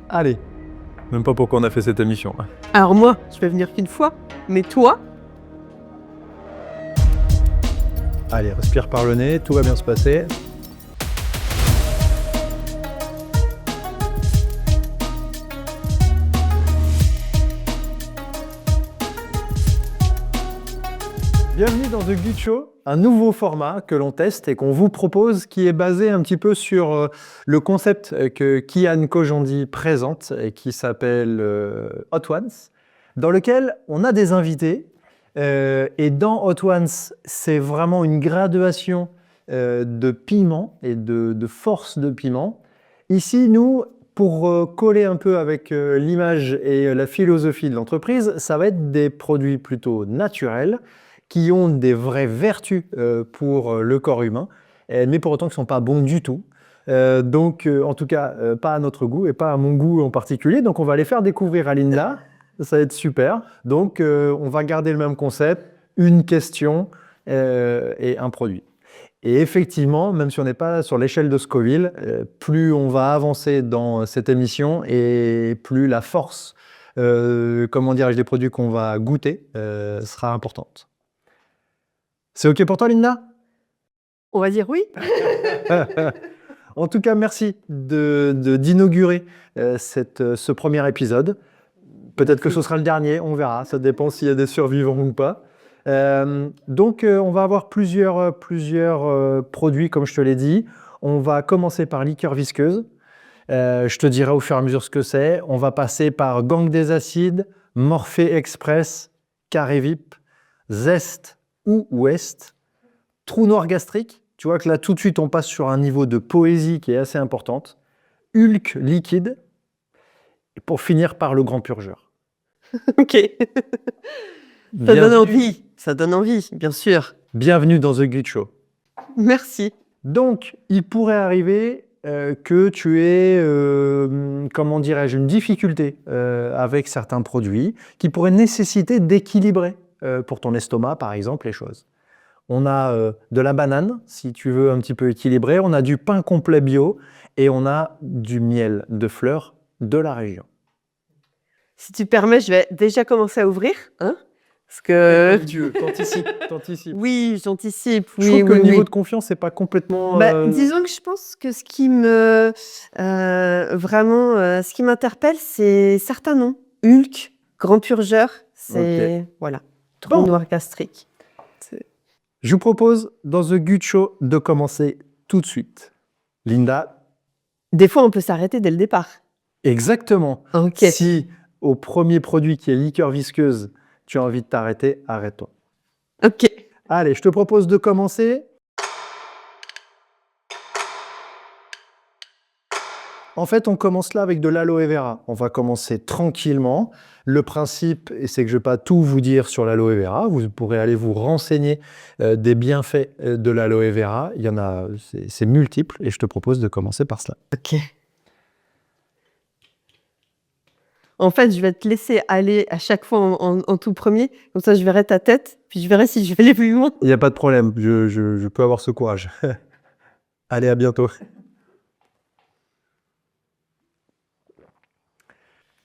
Allez, même pas pourquoi on a fait cette émission. Alors moi, je vais venir qu'une fois, mais toi, Allez, respire par le nez, tout va bien se passer. Bienvenue dans The Good Show, un nouveau format que l'on teste et qu'on vous propose, qui est basé un petit peu sur le concept que Kian Kojandi présente et qui s'appelle Hot Ones, dans lequel on a des invités. Et dans Hot Ones, c'est vraiment une graduation de piment et de force de piment. Ici, nous, pour coller un peu avec l'image et la philosophie de l'entreprise, ça va être des produits plutôt naturels, qui ont des vraies vertus pour le corps humain, mais pour autant qui ne sont pas bons du tout. En tout cas, pas à notre goût et pas à mon goût en particulier. Donc, on va les faire découvrir à Linda. Ça va être super. Donc, on va garder le même concept, une question et un produit. Et effectivement, même si on n'est pas sur l'échelle de Scoville, plus on va avancer dans cette émission et plus la force, comment dirais-je, des produits qu'on va goûter sera importante. C'est OK pour toi, Linda? on va dire oui. En tout cas, merci d'inaugurer ce premier épisode. Peut-être que ce sera le dernier, on verra. Ça dépend s'il y a des survivants ou pas. On va avoir plusieurs produits, comme je te l'ai dit. On va commencer par liqueur visqueuse. Je te dirai au fur et à mesure ce que c'est. On va passer par Gang des acides, Morphée Express, Carré VIP, Zest ou Ouest, Trou noir gastrique. Tu vois que là, tout de suite, on passe sur un niveau de poésie qui est assez importante. Hulk liquide. Et pour finir par le grand purgeur. Ok. Ça donne envie. Ça donne envie, bien sûr. Bienvenue dans The Good Show. Merci. Donc, il pourrait arriver que tu aies, comment dirais-je, une difficulté avec certains produits qui pourraient nécessiter d'équilibrer pour ton estomac, par exemple, les choses. On a de la banane, si tu veux un petit peu équilibrer. On a du pain complet bio et on a du miel de fleurs de la région. Si tu permets, je vais déjà commencer à ouvrir, hein, parce que Dieu, t'anticipes. oui, j'anticipe. Je trouve que le niveau de confiance n'est pas complètement... Disons que je pense que ce qui me ce qui m'interpelle, c'est certains noms. Hulk, grand purgeur, c'est voilà, trou noir gastrique. Je vous propose dans The Good Show de commencer tout de suite. Linda. Des fois, on peut s'arrêter dès le départ. Exactement. Ok. Si au premier produit qui est liqueur visqueuse, tu as envie de t'arrêter, arrête-toi. Ok. Allez, je te propose de commencer. En fait, on commence là avec de l'aloe vera. On va commencer tranquillement. Le principe, c'est que je ne vais pas tout vous dire sur l'aloe vera. Vous pourrez aller vous renseigner des bienfaits de l'aloe vera. Il y en a, c'est multiple, et je te propose de commencer par cela. Ok. En fait, je vais te laisser aller à chaque fois en tout premier. Comme ça, je verrai ta tête, puis je verrai si je vais aller plus loin. Il n'y a pas de problème. Je peux avoir ce courage. Allez, à bientôt.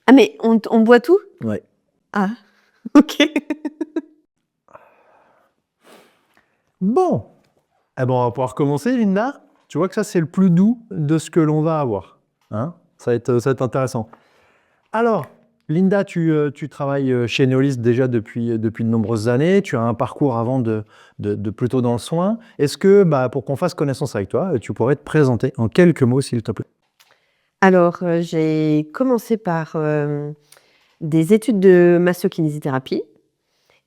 Ah, mais on boit tout? Ouais. Ah, ok. Bon. Eh ben, on va pouvoir commencer, Linda. Tu vois que ça, c'est le plus doux de ce que l'on va avoir. Hein, ça va être intéressant. Alors, Linda, tu travailles chez Neolis déjà depuis de nombreuses années. Tu as un parcours avant de plutôt dans le soin. Est-ce que, pour qu'on fasse connaissance avec toi, tu pourrais te présenter en quelques mots, s'il te plaît? Alors, j'ai commencé par des études de massokinésithérapie.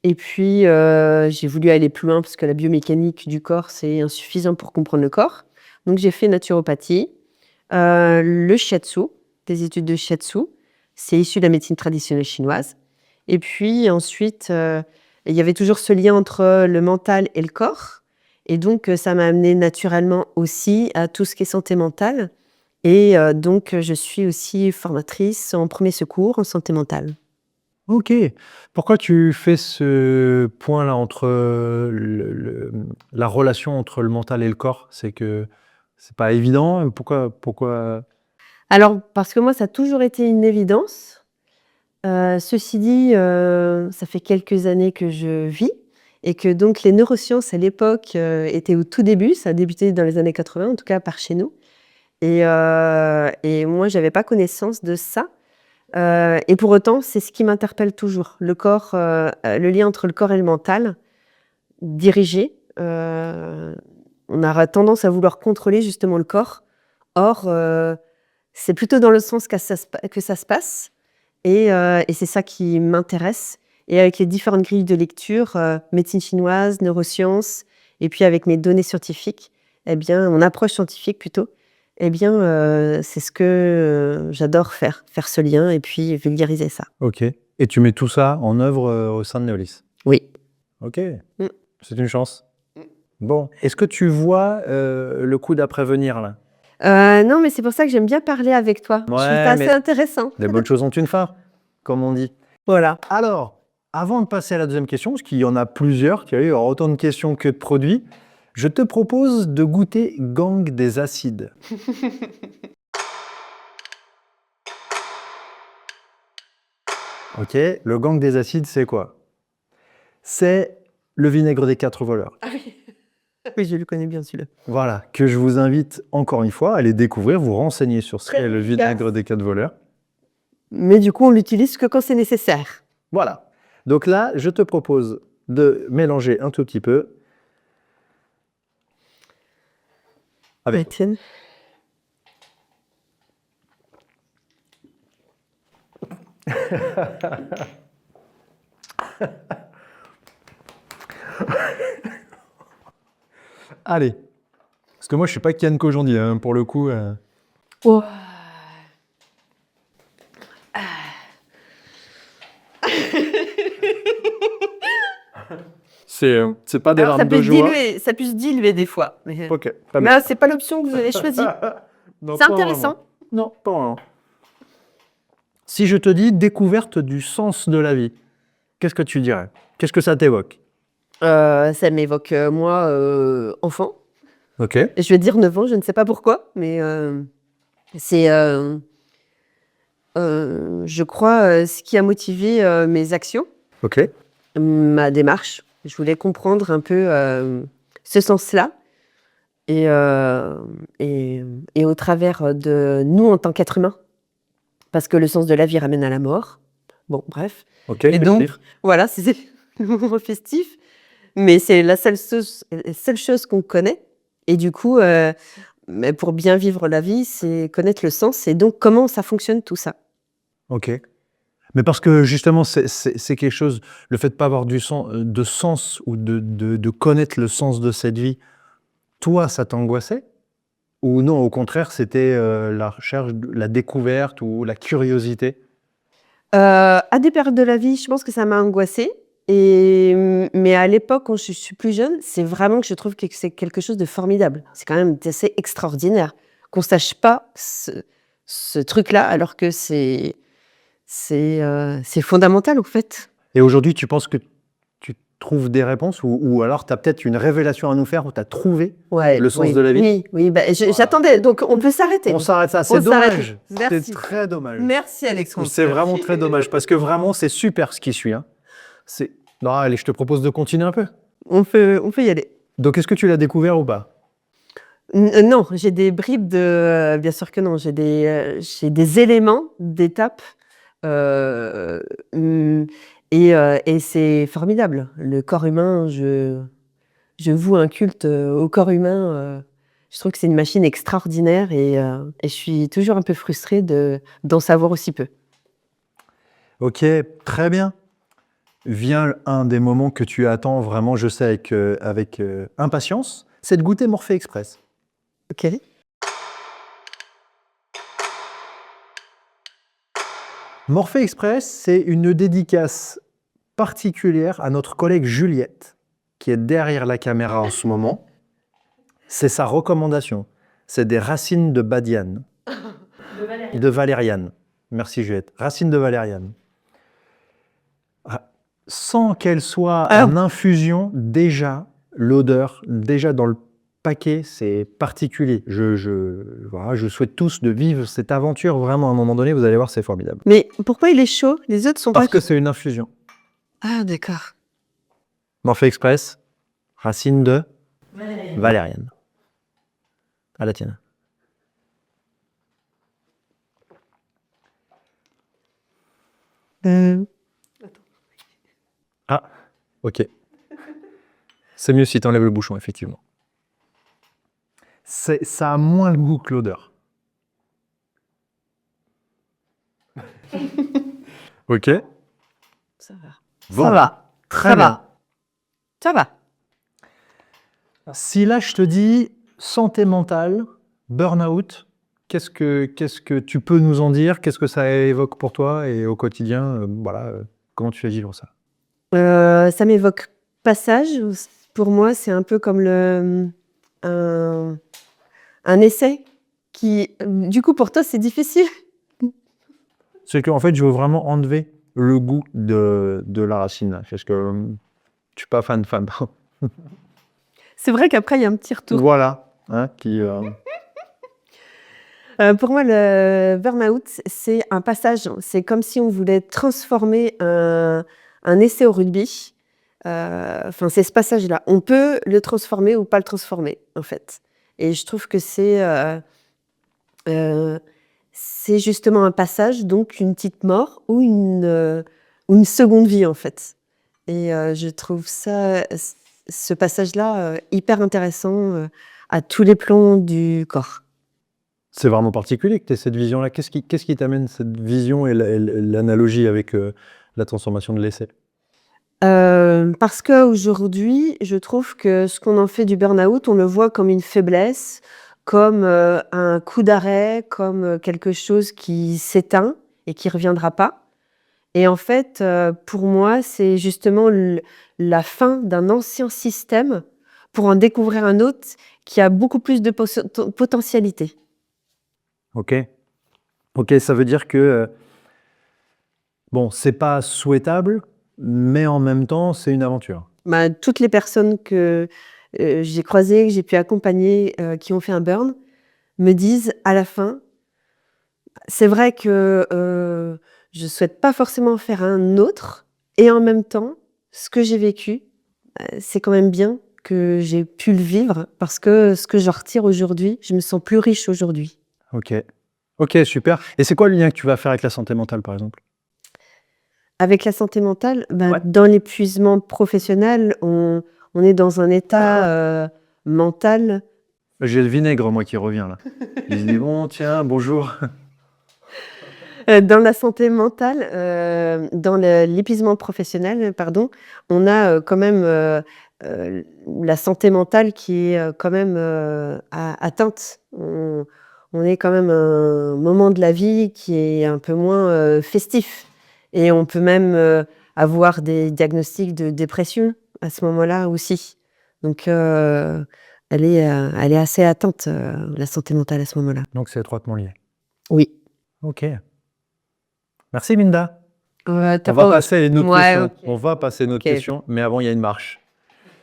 Et puis, j'ai voulu aller plus loin parce que la biomécanique du corps, c'est insuffisant pour comprendre le corps. Donc, j'ai fait naturopathie, le shiatsu, des études de shiatsu. C'est issu de la médecine traditionnelle chinoise. Et puis ensuite, il y avait toujours ce lien entre le mental et le corps. Et donc, ça m'a amené naturellement aussi à tout ce qui est santé mentale. Et donc, je suis aussi formatrice en premier secours en santé mentale. Ok. Pourquoi tu fais ce point-là entre la relation entre le mental et le corps? C'est que c'est pas évident. Pourquoi? Alors, parce que moi, ça a toujours été une évidence. Ceci dit, ça fait quelques années que je vis et que donc les neurosciences à l'époque, étaient au tout début. Ça a débuté dans les années 80, en tout cas par chez nous et moi, j'avais pas connaissance de ça, et pour autant, c'est ce qui m'interpelle toujours. Le corps, le lien entre le corps et le mental, dirigé, on aura tendance à vouloir contrôler justement le corps. Or, c'est plutôt dans le sens que ça se passe et c'est ça qui m'intéresse et avec les différentes grilles de lecture, médecine chinoise, neurosciences et puis avec mes données scientifiques, eh bien, mon approche scientifique plutôt, eh bien, c'est ce que, j'adore faire ce lien et puis vulgariser ça. Ok. Et tu mets tout ça en œuvre au sein de Neolis. Oui. Ok. Mmh. C'est une chance. Bon. Est-ce que tu vois le coup d'après venir là? Non, mais c'est pour ça que j'aime bien parler avec toi. Je trouve ça Ouais, assez mais intéressant. des bonnes choses ont une fin, comme on dit. Voilà. Alors, avant de passer à la deuxième question, parce qu'il y en a plusieurs, il y aura autant de questions que de produits, je te propose de goûter Gang des acides. Ok, le Gang des acides, c'est quoi? C'est le vinaigre des 4 voleurs. Oui, je le connais bien celui-là. Voilà, que je vous invite encore une fois à aller découvrir, vous renseigner sur ce Très qu'est le efficace. vinaigre des 4 voleurs. Mais du coup, on l'utilise que quand c'est nécessaire. Voilà. Donc là, je te propose de mélanger un tout petit peu. Avec. Ouais, tiens. Allez. Parce que moi, je suis pas Kian Kojandi, hein, pour le coup. Oh. C'est pas des Alors, larmes de joie. ça peut se diluer des fois. Mais Ok, pas bien. là, c'est pas l'option que vous avez choisie. Non, C'est pas intéressant. vraiment. Non, pas vraiment. Si je te dis découverte du sens de la vie, qu'est-ce que tu dirais? Qu'est-ce que ça t'évoque? Ça m'évoque, moi, enfant. Ok. Et je vais dire 9 ans, je ne sais pas pourquoi, mais c'est, je crois, ce qui a motivé, mes actions, Ok. ma démarche. Je voulais comprendre un peu, ce sens-là et heu et au travers de nous en tant qu'êtres humains, parce que le sens de la vie ramène à la mort. Bon, bref. Ok. Et donc, festif. voilà, c'est le moment festif, mais c'est la seule chose qu'on connaît et du coup, mais pour bien vivre la vie, c'est connaître le sens et donc comment ça fonctionne tout ça. Ok. Mais parce que justement, c'est quelque chose, le fait de pas avoir de sens ou de connaître le sens de cette vie, toi, ça t'angoissait? Ou non, au contraire, c'était la recherche, la découverte ou la curiosité? À des périodes de la vie, je pense que ça m'a angoissée mais à l'époque, quand je suis plus jeune, c'est vraiment que je trouve que c'est quelque chose de formidable. C'est quand même assez extraordinaire qu'on sache pas ce truc-là alors que c'est fondamental, en fait. Et aujourd'hui, tu penses que tu trouves des réponses ou alors tu as peut-être une révélation à nous faire où tu as trouvé Ouais, le sens oui, de la vie? oui, oui, bah, Voilà. j'attendais, donc on peut s'arrêter. On s'arrête ça, On c'est s'arrête. dommage. C'est Merci. très dommage. Merci Alexandre. C'est vraiment très dommage parce que vraiment, c'est super ce qui suit, hein. Non, allez, je te propose de continuer un peu. On peut y aller. Donc, est-ce que tu l'as découvert ou pas? Non, j'ai des bribes de bien sûr que non, j'ai des éléments d'étapes, mmh et c'est formidable. Le corps humain, je voue un culte, au corps humain, je trouve que c'est une machine extraordinaire et je suis toujours un peu frustrée d'en savoir aussi peu. Ok, très bien. Vient un des moments que tu attends vraiment, je sais, avec impatience, c'est de goûter Morphée Express. OK. Morphée Express, c'est une dédicace particulière à notre collègue Juliette, qui est derrière la caméra en ce moment. C'est sa recommandation. C'est des racines de badiane. De valériane. Merci Juliette. Racines de valériane. sans qu'elle soit Alors- en infusion, déjà, l'odeur, déjà dans le paquet, c'est particulier. Voilà, je souhaite tous de vivre cette aventure vraiment à un moment donné. Vous allez voir, c'est formidable. Mais pourquoi il est chaud? Les autres sont Parce pas que c'est une infusion. Ah, d'accord. Morphe Express, racine de valériane. À la tienne. Ah, ok. C'est mieux si tu enlèves le bouchon, effectivement. Ça a moins le goût que l'odeur. Ok. Ça va. Bon. Ça va. Très Ça bien. va. Ça va. Si là, je te dis santé mentale, burn-out, qu'est-ce que tu peux nous en dire? Qu'est-ce que ça évoque pour toi et au quotidien, comment tu fais vivre ça? Ça m'évoque passage. Pour moi, c'est un peu comme un essai qui, du coup, pour toi, c'est difficile. C'est qu'en fait, je veux vraiment enlever le goût de la racine, là, parce que je suis pas fan. C'est vrai qu'après, il y a un petit retour. Voilà. Hein, Pour moi, le burn-out, c'est un passage. C'est comme si on voulait transformer un essai au rugby. Enfin, c'est ce passage-là. On peut le transformer ou pas le transformer, en fait. Et je trouve que c'est justement un passage, donc une petite mort ou une seconde vie, en fait. Et je trouve ce passage-là hyper intéressant à tous les plans du corps. C'est vraiment particulier que tu aies cette vision-là. Qu'est-ce qui t'amène cette vision et l'analogie avec la transformation de l'essai? Parce qu'aujourd'hui, je trouve que ce qu'on en fait du burn-out, on le voit comme une faiblesse, comme un coup d'arrêt, comme quelque chose qui s'éteint et qui reviendra pas. Et en fait, pour moi, c'est justement la fin d'un ancien système pour en découvrir un autre qui a beaucoup plus de potentialité. Ok. Ok, ça veut dire que bon, c'est pas souhaitable, mais en même temps, c'est une aventure. Bah, toutes les personnes que j'ai croisées, que j'ai pu accompagner, qui ont fait un burn, me disent à la fin, c'est vrai que je souhaite pas forcément faire un autre, et en même temps, ce que j'ai vécu, c'est quand même bien que j'ai pu le vivre parce que ce que j'en retire aujourd'hui, je me sens plus riche aujourd'hui. Ok. Ok, super. Et c'est quoi le lien que tu vas faire avec la santé mentale, par exemple? Avec la santé mentale, ben, Ouais. dans l'épuisement professionnel, on est dans un état mental. J'ai le vinaigre, moi, qui revient là. Il se dit, bon, tiens, bonjour. Dans la santé mentale, dans l'épuisement professionnel, pardon, on a quand même la santé mentale qui est quand même atteinte. On est quand même à un moment de la vie qui est un peu moins festif. Et on peut même avoir des diagnostics de dépression à ce moment-là aussi. Donc, elle est assez atteinte, la santé mentale à ce moment-là. Donc, c'est étroitement lié. Oui. Ok. Merci, Minda. T'as On va pas- passer à une autre Ouais, question. ok. On va passer à une autre Ok. question, mais avant, il y a une marche.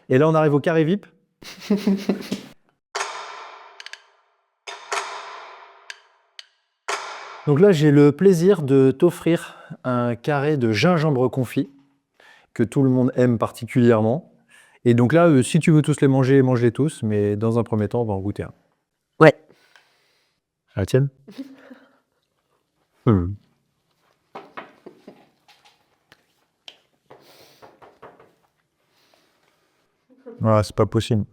Et là, on arrive au carré VIP. Donc là, j'ai le plaisir de t'offrir un carré de gingembre confit que tout le monde aime particulièrement. Et donc là, si tu veux tous les manger, mange-les tous, mais dans un premier temps, on va en goûter un. Ouais. À la tienne? Ah, c'est pas possible.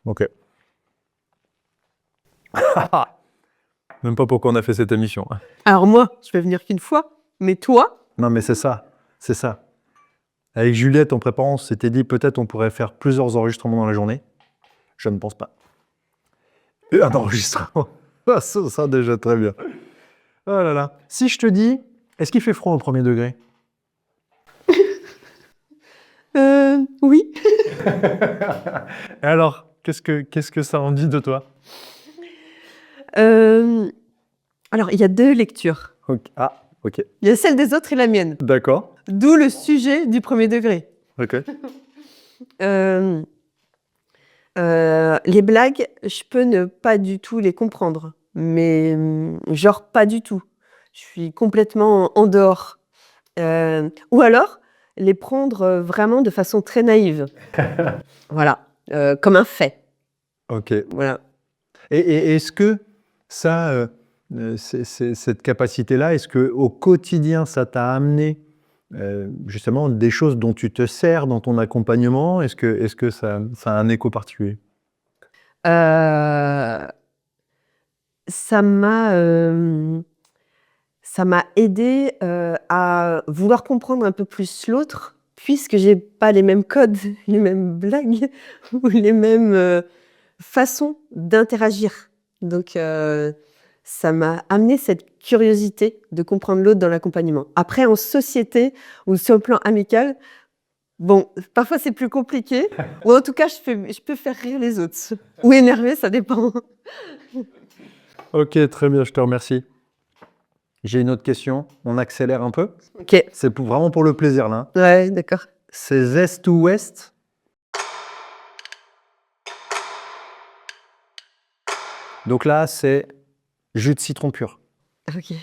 Ok. Même pas pourquoi on a fait cette émission. Alors moi, je vais venir qu'une fois, mais toi, Non, mais c'est ça. C'est ça. Avec Juliette, en préparant, on s'était dit peut-être on pourrait faire plusieurs enregistrements dans la journée. Je ne pense pas. Et un enregistrement. Ah, ça sera déjà très bien. Oh là là. Si je te dis, est-ce qu'il fait froid au premier degré? oui. Et alors, qu'est-ce que ça en dit de toi? Alors, il y a 2 lectures. Ok. Ah, Ok. Il y a celle des autres et la mienne. D'accord. D'où le sujet du premier degré. Ok. Euh, les blagues, je peux ne pas du tout les comprendre. Mais genre pas du tout. Je suis complètement en dehors. Ou alors, les prendre vraiment de façon très naïve. Voilà. Comme un fait. Ok. Voilà. Et est-ce que ça, cette capacité-là, est-ce que au quotidien, ça t'a amené justement des choses dont tu te sers dans ton accompagnement? Est-ce que ça a un écho particulier? Euh, ça m'a ça m'a aidé à vouloir comprendre un peu plus l'autre, puisque j'ai pas les mêmes codes, les mêmes blagues ou les mêmes façons d'interagir. Donc, ça m'a amené cette curiosité de comprendre l'autre dans l'accompagnement. Après, en société ou sur le plan amical, bon, parfois c'est plus compliqué, ou en tout cas, je peux faire rire les autres. Ou énerver, ça dépend. Ok, très bien, je te remercie. J'ai une autre question. On accélère un peu. Ok, C'est vraiment pour le plaisir là, hein. ouais, d'accord. C'est zest ou ouest? Donc là, c'est jus de citron pur. Ok.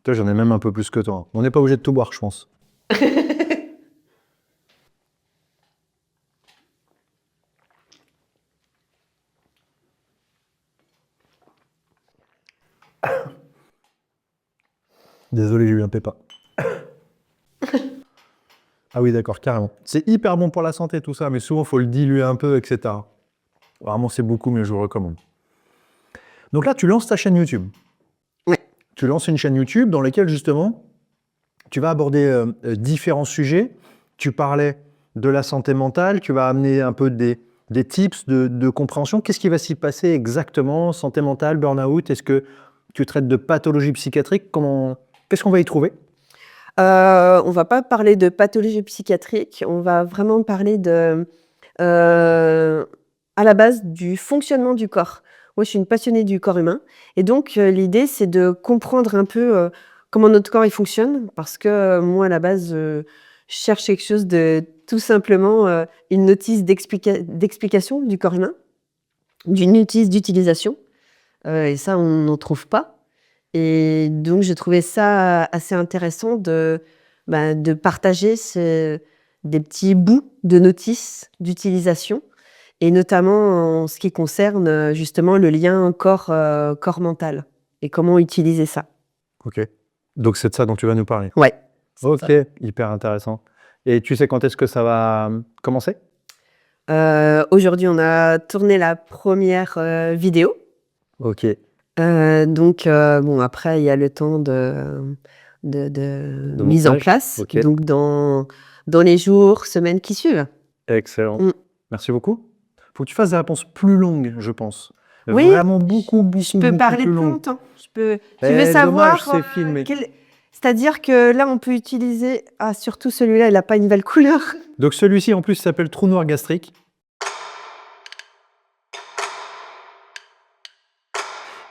Toi, j'en ai même un peu plus que toi, hein. On n'est pas obligé de tout boire, je pense. Désolé, j'ai eu un pépin. Ah oui, d'accord, carrément. C'est hyper bon pour la santé, tout ça, mais souvent, il faut le diluer un peu, etc. Vraiment, c'est beaucoup mieux, je vous recommande. Donc là, tu lances ta chaîne YouTube. Ouais. Tu lances une chaîne YouTube dans laquelle, justement, tu vas aborder différents sujets. Tu parlais de la santé mentale, tu vas amener un peu des tips de compréhension. Qu'est-ce qui va s'y passer exactement? Santé mentale, burn-out? Est-ce que tu traites de pathologie psychiatrique? Qu'est-ce qu'on va y trouver? On va pas parler de pathologie psychiatrique, on va vraiment parler à la base, du fonctionnement du corps. Moi, je suis une passionnée du corps humain et donc l'idée, c'est de comprendre un peu, comment notre corps, il fonctionne parce que, moi, à la base, je cherche quelque chose de tout simplement, une notice d'explication du corps humain, d'une notice d'utilisation, et ça, on n'en trouve pas. Et donc, j'ai trouvé ça assez intéressant de partager des petits bouts de notices d'utilisation, et notamment en ce qui concerne justement le lien corps mental et comment utiliser ça. Ok. Donc c'est de ça dont tu vas nous parler. Ouais. Ok, hyper intéressant. Et tu sais quand est-ce que ça va commencer? Aujourd'hui, on a tourné la première vidéo. Ok. Donc, bon, après, il y a le temps de mise en montage. place. Ok. Donc, dans les jours, semaines qui suivent. Excellent. Mm. Merci beaucoup. Faut que tu fasses des réponses plus longues, je pense. Oui, Vraiment beaucoup, je beaucoup, peux beaucoup parler plus plus longues. longtemps. Tu veux Dommage, savoir c'est filmé. C'est-à-dire que là, on peut utiliser... Ah, surtout celui-là, il n'a pas une belle couleur. Donc celui-ci, en plus, s'appelle trou noir gastrique.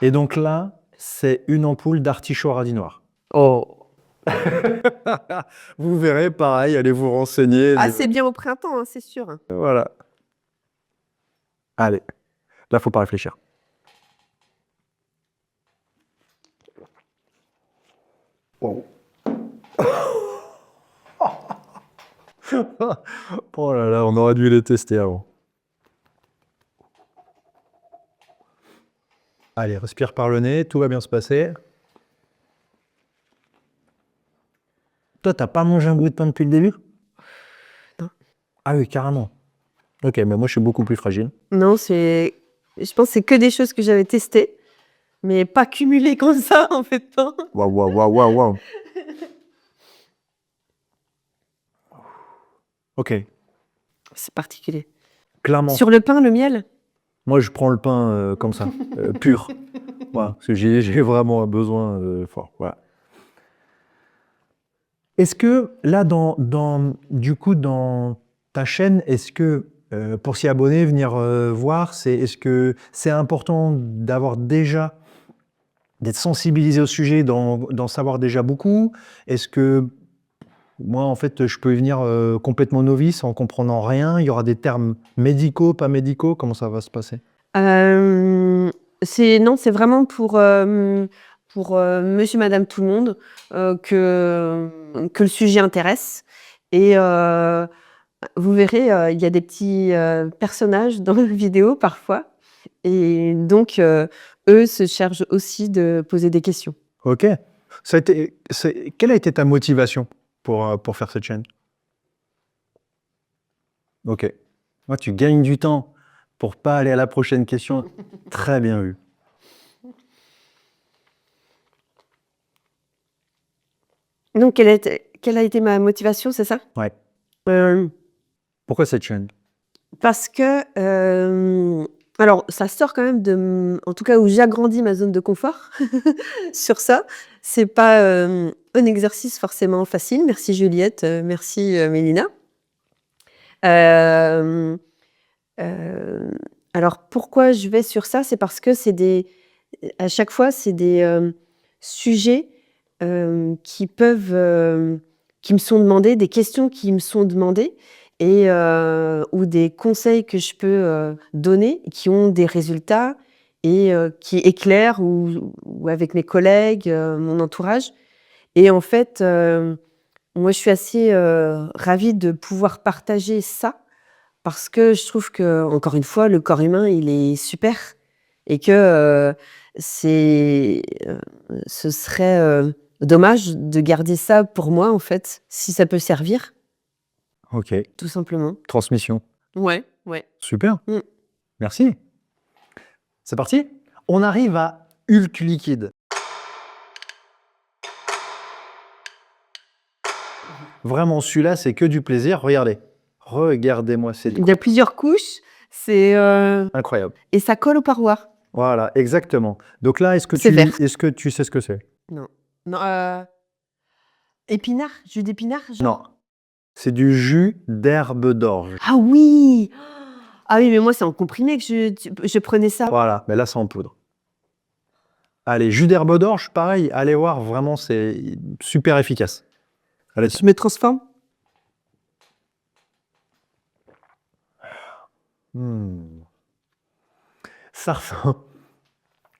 Et donc là, c'est une ampoule d'artichaut radis noir. Oh. Vous verrez, pareil, allez vous renseigner. Ah, c'est bien au printemps, hein, c'est sûr. Voilà. Allez, là, faut pas réfléchir. Wow. Oh là là, on aurait dû les tester avant. Allez, respire par le nez, tout va bien se passer. Toi, t'as pas mangé un bout de pain depuis le début? Non. Ah oui, carrément. Ok, mais moi, je suis beaucoup plus fragile. Non, je pense que c'est que des choses que j'avais testées, mais pas cumulées comme ça, en fait. Non. Waouh, waouh, waouh, waouh, waouh. Ok, C'est particulier. clairement. Sur le pain, le miel? Moi, je prends le pain comme ça, pur. Voilà, parce que j'ai vraiment un besoin fort. Voilà. Est-ce que là, du coup, dans ta chaîne, est-ce que pour s'y abonner, venir voir, est-ce que c'est important d'avoir déjà d'être sensibilisé au sujet, d'en savoir déjà beaucoup? Est-ce que moi, en fait, je peux y venir complètement novice en comprenant rien? Il y aura des termes médicaux, pas médicaux? Comment ça va se passer? Hem, non, c'est vraiment pour, monsieur, madame, tout le monde, que le sujet intéresse et vous verrez, il y a des petits, personnages dans la vidéo parfois et donc eux se chargent aussi de poser des questions. OK. Quelle a été ta motivation pour faire cette chaîne? OK. Moi, tu gagnes du temps pour pas aller à la prochaine question. Très bien vu. Donc quelle a été ma motivation, c'est ça? Ouais. Hem, Pourquoi cette chaîne? parce que, alors ça sort quand même en tout cas où j'agrandis ma zone de confort sur ça. C'est pas, un exercice forcément facile. Merci Juliette, merci, Mélina. Hem, heu, alors pourquoi je vais sur ça? C'est parce que à chaque fois, c'est des, sujets, qui me sont demandés, des questions qui me sont demandées et ou des conseils que je peux, donner, qui ont des résultats et qui éclairent ou avec mes collègues, mon entourage et en fait, moi, je suis assez, ravie de pouvoir partager ça parce que je trouve que encore une fois, le corps humain, il est super et que, c'est, ce serait, dommage de garder ça pour moi, en fait, si ça peut servir, OK. tout simplement. Transmission. Ouais, ouais. Super. Mmh. Merci. C'est parti? On arrive à Hulk liquide. Vraiment, celui-là, c'est que du plaisir. Regardez. Regardez-moi, c'est Il y a plusieurs couches, c'est, incroyable. et ça colle aux parois. Voilà, exactement. Donc là, C'est vert. est-ce que tu sais ce que c'est? Non. Non, épinard? Jus d'épinard, genre? Non. C'est du jus d'herbe d'orge. Ah oui! Ah oui, mais moi, c'est en comprimé que je prenais ça. Voilà, mais là, c'est en poudre. Allez, jus d'herbe d'orge, pareil, allez voir, vraiment, c'est super efficace. Allez, Je me transforme? hmm. Ça ressemble,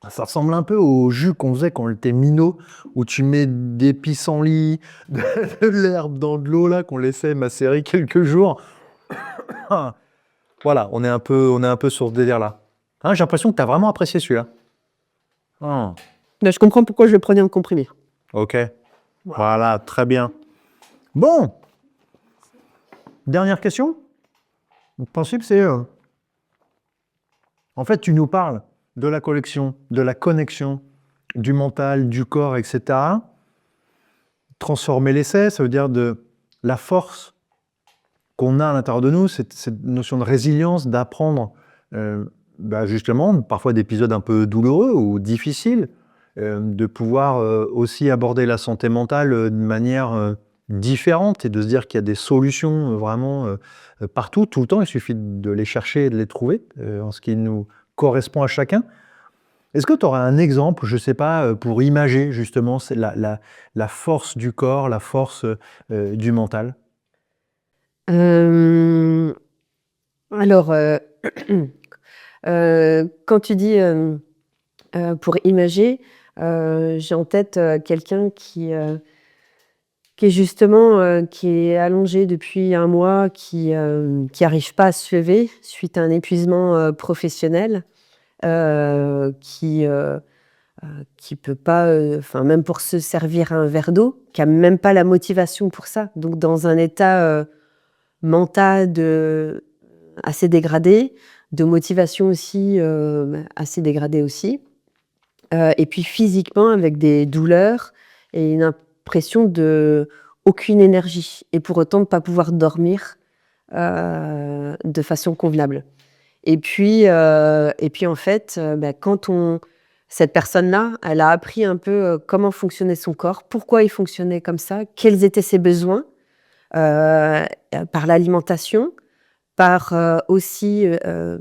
ça ressemble un peu au jus qu'on faisait quand on était minot, où tu mets des pissenlits, de l'herbe dans de l'eau, là, qu'on laissait macérer quelques jours. Voilà, on est un peu sur ce délire-là. Hein, j'ai l'impression que tu as vraiment apprécié celui-là. Ah, Bah, je comprends pourquoi je le prenais en comprimé. ok. Voilà, très bien. Bon, dernière question. Le principe, c'est... en fait, tu nous parles de la collection, de la connexion, du mental, du corps, etc. Transformer l'essai, ça veut dire de la force qu'on a à l'intérieur de nous, cette notion de résilience, d'apprendre justement, parfois d'épisodes un peu douloureux ou difficiles, de pouvoir aussi aborder la santé mentale de manière différente et de se dire qu'il y a des solutions vraiment partout, tout le temps. Il suffit de les chercher et de les trouver en ce qui nous correspond à chacun. Est-ce que tu aurais un exemple, je ne sais pas, pour imager justement la force du corps, la force du mental? Hem, alors, quand tu dis, pour imager, j'ai en tête, quelqu'un qui est justement, qui est allongé depuis un mois, qui arrive pas à se lever suite à un épuisement, professionnel, qui peut pas, enfin même pour se servir un verre d'eau, qui a même pas la motivation pour ça. Donc dans un état, mental assez dégradé, de motivation aussi, assez dégradée aussi, et puis physiquement avec des douleurs et une impression de aucune énergie et pour autant de pas pouvoir dormir, de façon convenable. Et puis en fait, quand cette personne-là, elle a appris un peu, comment fonctionnait son corps, pourquoi il fonctionnait comme ça, quels étaient ses besoins, par l'alimentation, par, aussi,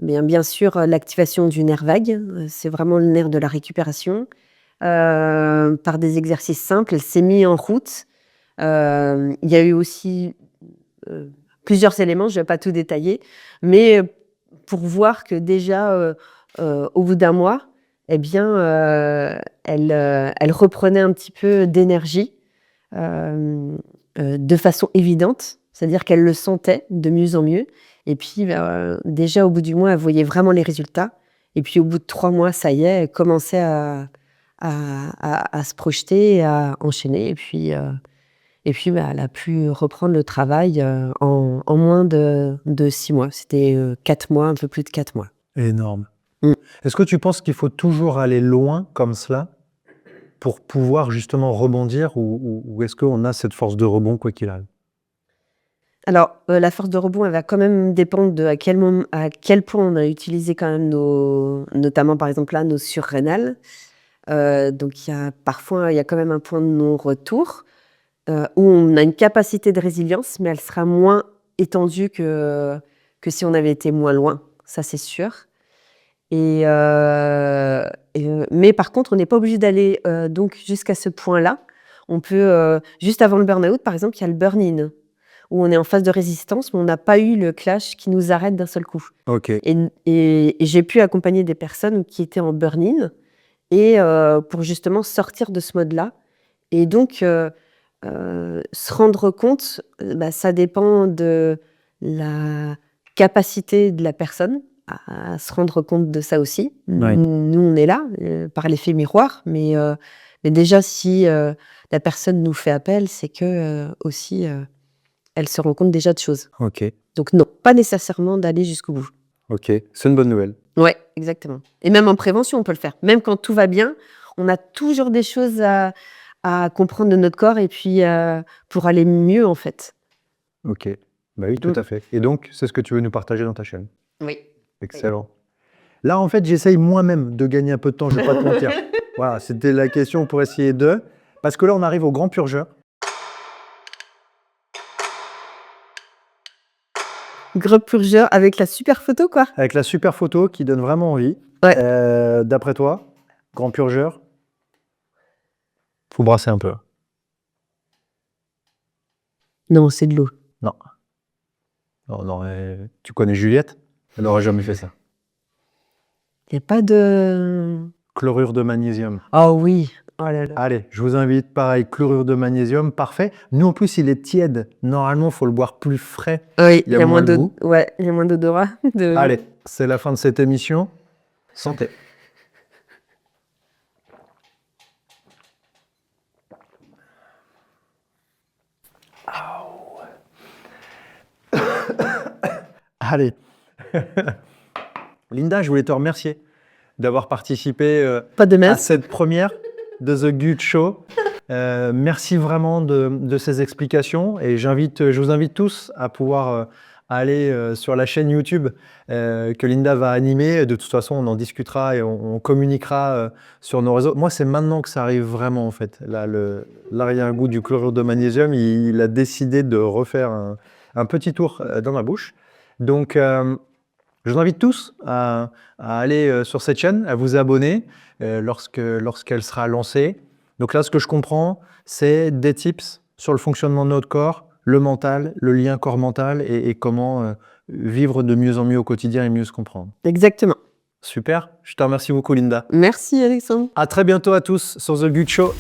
bien sûr, l'activation du nerf vague, c'est vraiment le nerf de la récupération, par des exercices simples. Elle s'est mise en route. Il y a eu aussi plusieurs éléments, je ne vais pas tout détailler, mais pour voir que déjà, au bout d'un mois, eh bien, elle reprenait un petit peu d'énergie de façon évidente, c'est-à-dire qu'elle le sentait de mieux en mieux. Et puis, déjà au bout du mois, elle voyait vraiment les résultats. Et puis, au bout de 3 mois, ça y est, elle commençait à se projeter, et à enchaîner. Et puis elle a pu reprendre le travail en moins de 6 mois. C'était 4 mois, un peu plus de 4 mois. Énorme. Mm. Est-ce que tu penses qu'il faut toujours aller loin comme cela pour pouvoir justement rebondir ou est-ce qu'on a cette force de rebond quoi qu'il arrive? Alors, la force de rebond, elle va quand même dépendre de à quel point on a utilisé quand même notamment par exemple là, nos surrénales. Donc il y a quand même un point de non-retour, où on a une capacité de résilience, mais elle sera moins étendue que si on avait été moins loin, ça c'est sûr. Mais par contre, on n'est pas obligé d'aller donc jusqu'à ce point-là. On peut, juste avant le burn-out, par exemple, il y a le burn-in, où on est en phase de résistance, mais on n'a pas eu le clash qui nous arrête d'un seul coup. Ok. Et j'ai pu accompagner des personnes qui étaient en burn-in et pour justement sortir de ce mode-là. Et donc, se rendre compte, ça dépend de la capacité de la personne à se rendre compte de ça aussi. Ouais. Nous, on est là par l'effet miroir, mais déjà, si la personne nous fait appel, c'est que aussi, elle se rend compte déjà de choses. Ok. Donc non, pas nécessairement d'aller jusqu'au bout. Ok. C'est une bonne nouvelle. Ouais, exactement. Et même en prévention, on peut le faire. Même quand tout va bien, on a toujours des choses à comprendre de notre corps et puis pour aller mieux, en fait. Ok. Bah oui, tout à fait. Et donc, c'est ce que tu veux nous partager dans ta chaîne. Oui. Excellent. Là, en fait, j'essaye moi-même de gagner un peu de temps, je ne vais pas te mentir. Voilà, c'était la question pour essayer de... Parce que là, on arrive au grand purgeur. Gros purgeur avec la super photo, quoi. Avec la super photo qui donne vraiment envie. Ouais. D'après toi, grand purgeur, faut brasser un peu. Non, c'est de l'eau. Non. Non, tu connais Juliette? Elle n'aurait jamais fait ça. Il n'y a pas de... Chlorure de magnésium. Oh oui. Oh là là. Allez, je vous invite, pareil, chlorure de magnésium, parfait. Nous, en plus, il est tiède. Normalement, il faut le boire plus frais. Oui, Il y a moins de goût. Ouais, il y a moins d'odorat. Allez, c'est la fin de cette émission. Santé. Allez. Linda, je voulais te remercier d'avoir participé Pas de à messe. cette première de The Gut Show. Merci vraiment de ces explications et je vous invite tous à pouvoir aller sur la chaîne YouTube que Linda va animer. De toute façon, on en discutera et on communiquera sur nos réseaux. Moi, c'est maintenant que ça arrive vraiment en fait. Là, l'arrière-goût du chlorure de magnésium, il a décidé de refaire un petit tour dans ma bouche. Donc, je vous invite tous à aller sur cette chaîne, à vous abonner lorsqu'elle sera lancée. Donc là, ce que je comprends, c'est des tips sur le fonctionnement de notre corps, le mental, le lien corps-mental et comment vivre de mieux en mieux au quotidien et mieux se comprendre. Exactement. Super, je te remercie beaucoup Linda. Merci Alexandre. À très bientôt à tous sur The Gut Show.